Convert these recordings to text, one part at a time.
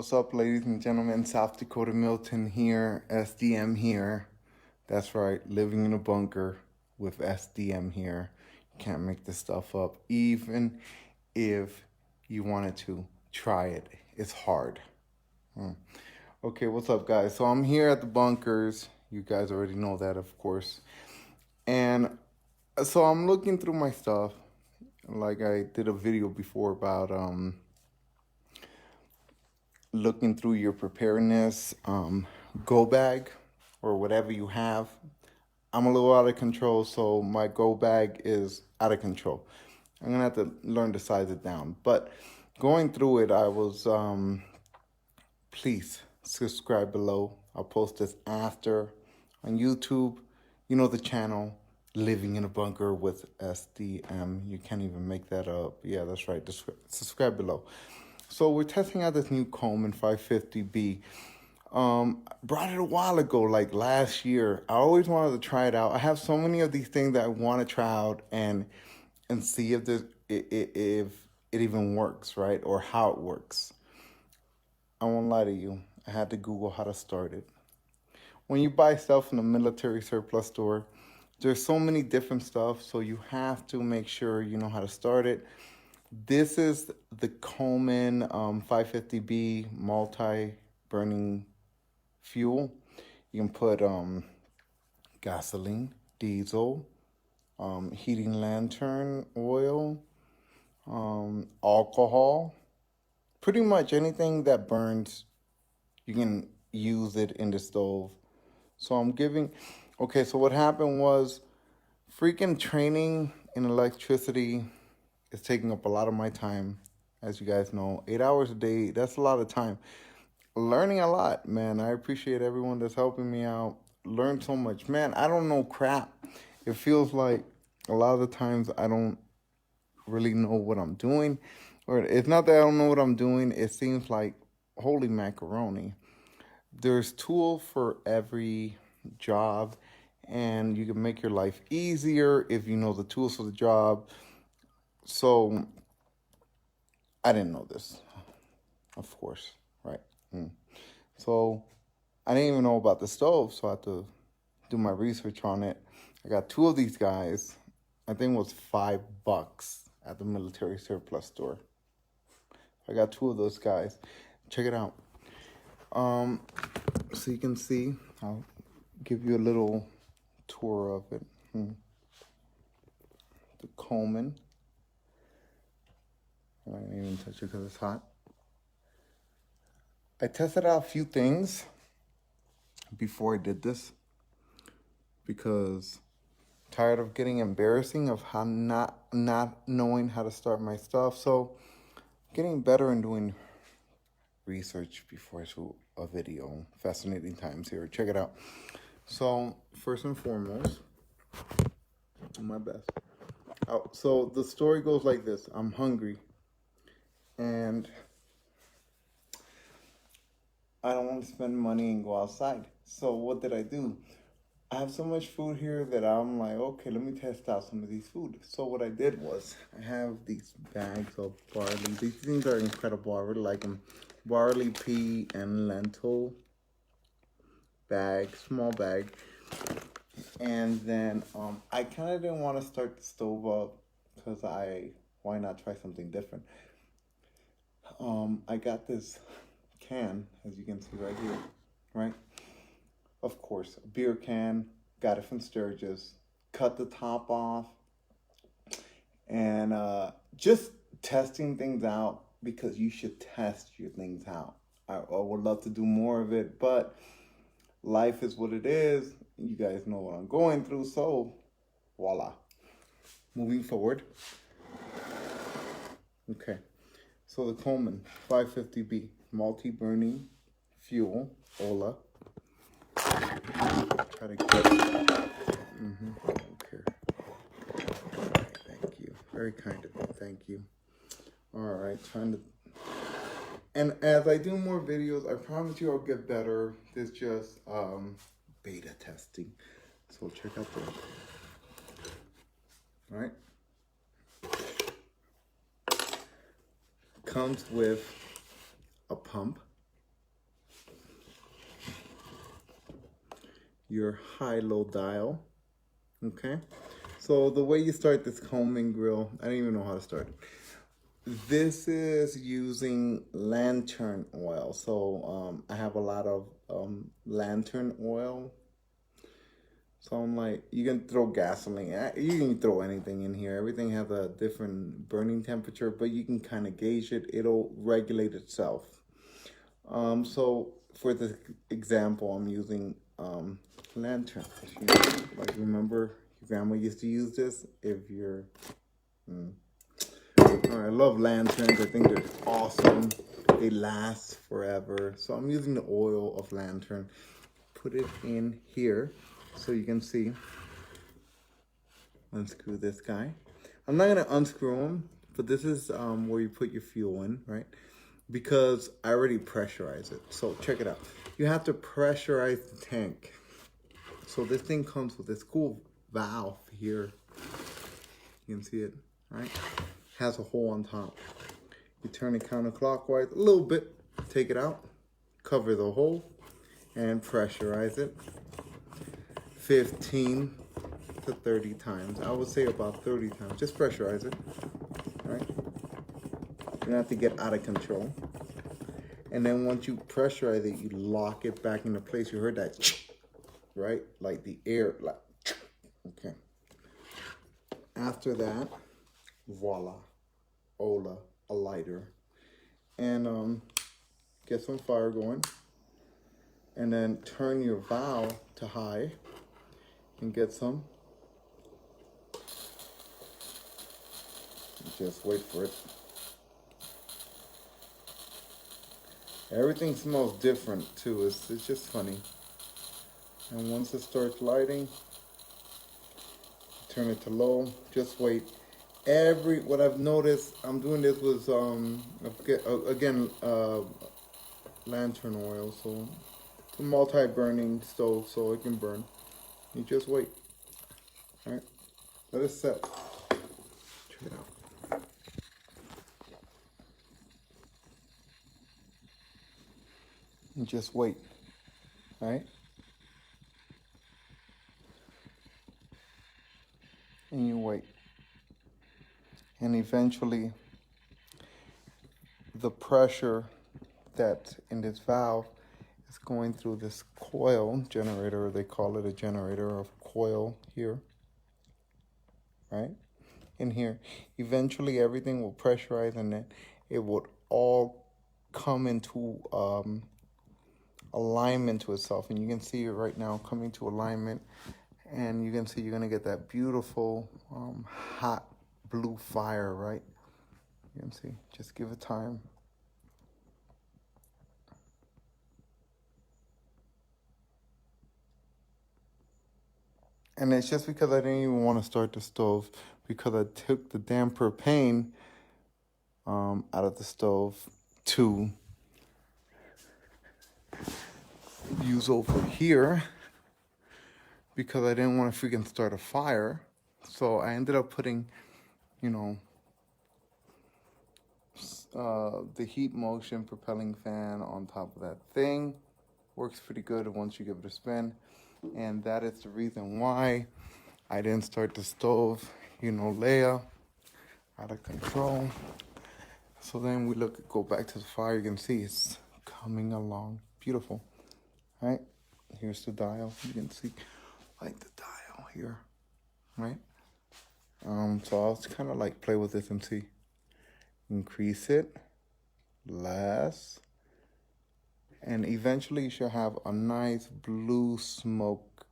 What's up, ladies and gentlemen? South Dakota Milton here, SDM here. That's right, living in a bunker with SDM here. You can't make this stuff up, even if you wanted to try it. It's hard. Okay, what's up, guys? So I'm here at the bunkers. You guys already know that, of course. And so I'm looking through my stuff. Like I did a video before about looking through your preparedness go bag or whatever you have. I'm a little out of control, so my go bag is out of control. I'm gonna have to learn to size it down. But going through it, I was please subscribe below. I'll post this after on YouTube. You know the channel, Living in a Bunker with SDM. You can't even make that up. Yeah, that's right. Subscribe below. So we're testing out this new Coleman 550B. Brought it a while ago, like last year. I always wanted to try it out. I have so many of these things that I want to try out and see if it even works, right? Or how it works. I won't lie to you. I had to Google how to start it. When you buy stuff in a military surplus store, there's so many different stuff, so you have to make sure you know how to start it. This is the Coleman 550B multi-burning fuel. You can put gasoline, diesel, heating lantern oil, alcohol. Pretty much anything that burns, you can use it in the stove. So okay, so what happened was freaking training in electricity is taking up a lot of my time. As you guys know, 8 hours a day, that's a lot of time. Learning a lot, man. I appreciate everyone that's helping me out. Learned so much. Man, I don't know crap. It feels like a lot of the times I don't really know what I'm doing. Or it's not that I don't know what I'm doing. It seems like, holy macaroni. There's tools for every job, and you can make your life easier if you know the tools for the job. So I didn't know this, of course, right? So I didn't even know about the stove, so I had to do my research on it. I got two of these guys. I think it was $5 at the military surplus store. I got two of those guys. Check it out. So you can see, I'll give you a little tour of it. The Coleman. I didn't even touch it because it's hot. I tested out a few things before I did this because I'm tired of getting embarrassing of how not knowing how to start my stuff. So getting better and doing research before I shoot a video. Fascinating times here. Check it out. So first and foremost, do my best. So the story goes like this. I'm hungry and I don't want to spend money and go outside. So what did I do? I have so much food here that I'm like, okay, let me test out some of these food. So what I did was, I have these bags of barley. These things are incredible. I really like them. Barley, pea, and lentil bag, small bag. And then I kind of didn't want to start the stove up because why not try something different? I got this can, as you can see right here, right? Of course, a beer can, got it from Sturgis, cut the top off, and just testing things out because you should test your things out. I would love to do more of it, but life is what it is. You guys know what I'm going through, so voila. Moving forward. Okay, so the Coleman 550B multi-burning fuel, Ola. Try to get okay. Thank you. Very kind of you. Thank you. All right, trying to. And as I do more videos, I promise you I'll get better. This just beta testing. So check out this. All right. Comes with a pump, your high-low dial. Okay, so the way you start this Coleman grill, I don't even know how to start it. This is using lantern oil. So I have a lot of lantern oil. So I'm like, you can throw gasoline. You can throw anything in here. Everything has a different burning temperature, but you can kind of gauge it. It'll regulate itself. So for this example, I'm using lantern. You know, like remember, your grandma used to use this. If you're, I love lanterns. I think they're awesome. They last forever. So I'm using the oil of lantern. Put it in here so you can see. Unscrew this guy. I'm not gonna unscrew him, but this is where you put your fuel in, right? Because I already pressurize it. So check it out. You have to pressurize the tank. So this thing comes with this cool valve here. You can see it, right? Has a hole on top. You turn it counterclockwise a little bit, take it out, cover the hole, and pressurize it 15 to 30 times. I would say about 30 times. Just pressurize it, right? You don't have to get out of control. And then once you pressurize it, you lock it back into place. You heard that, right? Like the air, like, okay. After that, voila, Ola, a lighter. And get some fire going. And then turn your valve to high and get some. Just wait for it. Everything smells different too. It's just funny. And once it starts lighting, turn it to low. Just wait. What I've noticed, I'm doing this with again lantern oil, so it's a multi-burning stove, so it can burn. You just wait. All right, let it set. Check it out. And just wait. All right. And you wait. And eventually, the pressure that's in this valve is going through this coil generator. They call it a generator of coil here, right? In here. Eventually, everything will pressurize and then it would all come into alignment to itself. And you can see it right now coming to alignment. And you can see you're going to get that beautiful hot blue fire, right? You can see. Just give it time. And it's just because I didn't even want to start the stove, because I took the damn propane out of the stove to use over here, because I didn't want to freaking start a fire. So I ended up putting, you know, the heat motion propelling fan on top of that thing. Works pretty good once you give it a spin. And that is the reason why I didn't start the stove, you know, Leia, out of control. So then we go back to the fire. You can see it's coming along. Beautiful, right? Here's the dial. You can see like the dial here, right? So I'll kind of like play with this and see. Increase it, less, and eventually you should have a nice blue smoke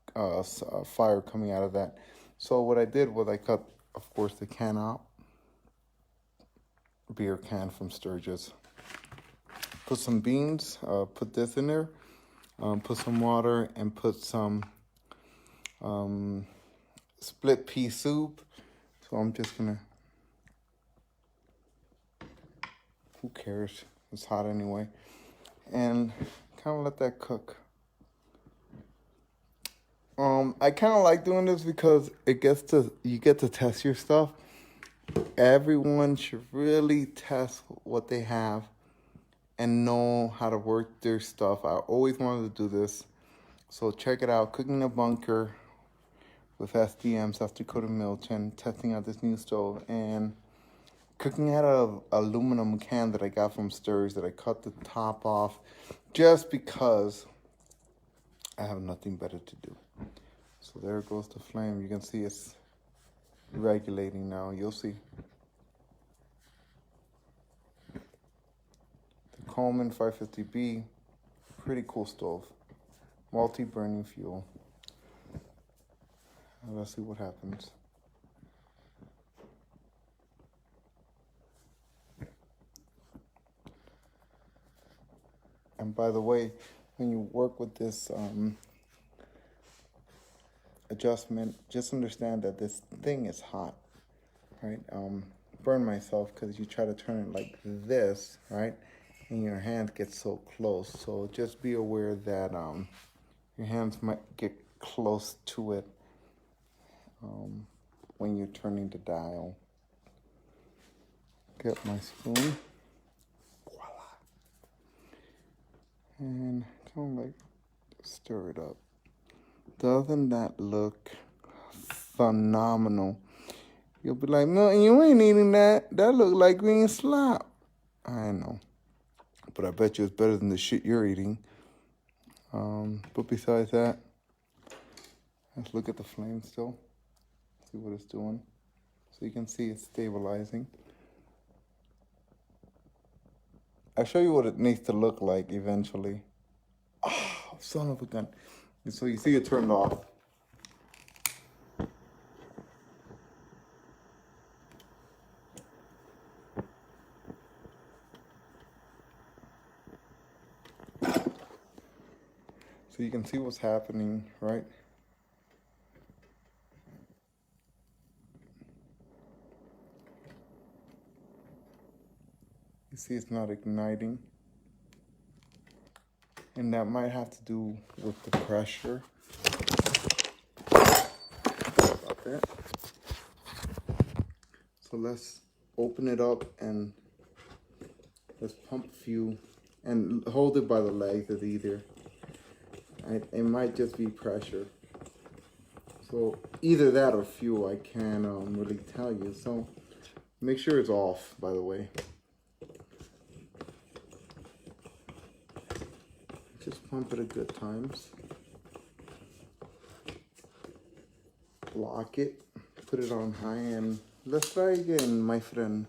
fire coming out of that. So what I did was I cut, of course, the can out, beer can from Sturgis. Put some beans, put this in there, put some water, and put some split pea soup. So I'm just gonna, who cares? It's hot anyway. And kind of let that cook. I kind of like doing this because you get to test your stuff. Everyone should really test what they have and know how to work their stuff. I always wanted to do this. So check it out, Cooking in a Bunker with SDM, South Dakota Milton, testing out this new stove, and cooking out of aluminum can that I got from Sturge that I cut the top off just because I have nothing better to do. So there goes the flame. You can see it's regulating now. You'll see. The Coleman 550B, pretty cool stove. Multi-burning fuel. Let's see what happens. And by the way, when you work with this adjustment, just understand that this thing is hot, right? Burn myself because you try to turn it like this, right? And your hand gets so close. So just be aware that your hands might get close to it when you're turning the dial. Get my spoon. Voila. And kind of like stir it up. Doesn't that look phenomenal? You'll be like, no, you ain't eating that. That look like green slop. I know. But I bet you it's better than the shit you're eating. But besides that, let's look at the flame still. See what it's doing. So you can see it's stabilizing. I'll show you what it needs to look like eventually. Oh, son of a gun. So you see it turned off. So you can see what's happening, right? You see it's not igniting. And that might have to do with the pressure. About that. So let's open it up and let's pump a few and hold it by the legs as either. It might just be pressure. So either that or fuel, I can't really tell you. So make sure it's off, by the way. Just pump it at good times. Lock it, put it on high, and let's try again, my friend.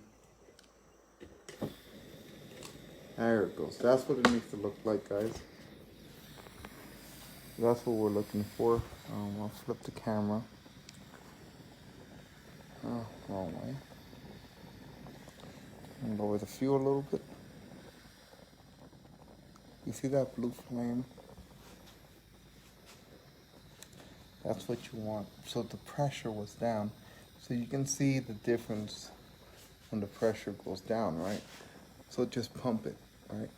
There it goes. That's what it needs to look like, guys. That's what we're looking for. I'll flip the camera. Oh, wrong way. And lower the fuel a little bit. You see that blue flame? That's what you want. So the pressure was down. So you can see the difference when the pressure goes down, right? So just pump it, right?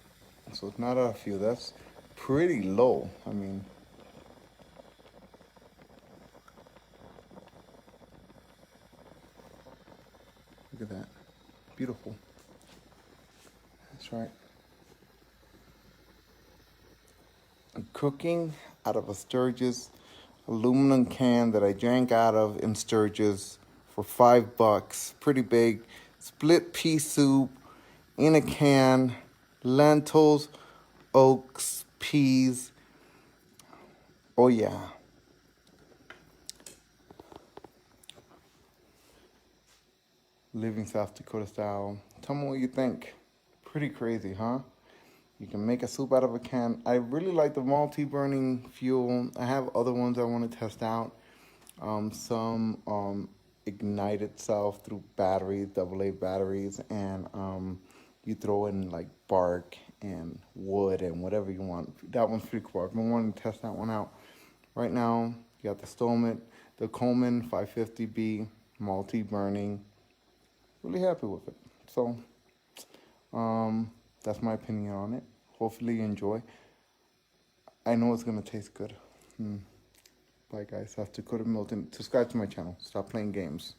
So it's not out of fuel. That's pretty low. I mean, look at that. Beautiful. That's right. I'm cooking out of a Sturgis aluminum can that I drank out of in Sturgis for $5. Pretty big. Split pea soup in a can. Lentils, oats, peas. Oh yeah. Living South Dakota style. Tell me what you think. Pretty crazy, huh? You can make a soup out of a can. I really like the multi-burning fuel. I have other ones I want to test out. Some ignite itself through batteries, AA batteries, and you throw in like bark and wood and whatever you want. That one's pretty cool. I've been wanting to test that one out. Right now, you got the Coleman 550B multi-burning. Really happy with it. So, that's my opinion on it. Hopefully you enjoy. I know it's gonna taste good. Bye guys, South Dakota Milton. Subscribe to my channel. Stop playing games.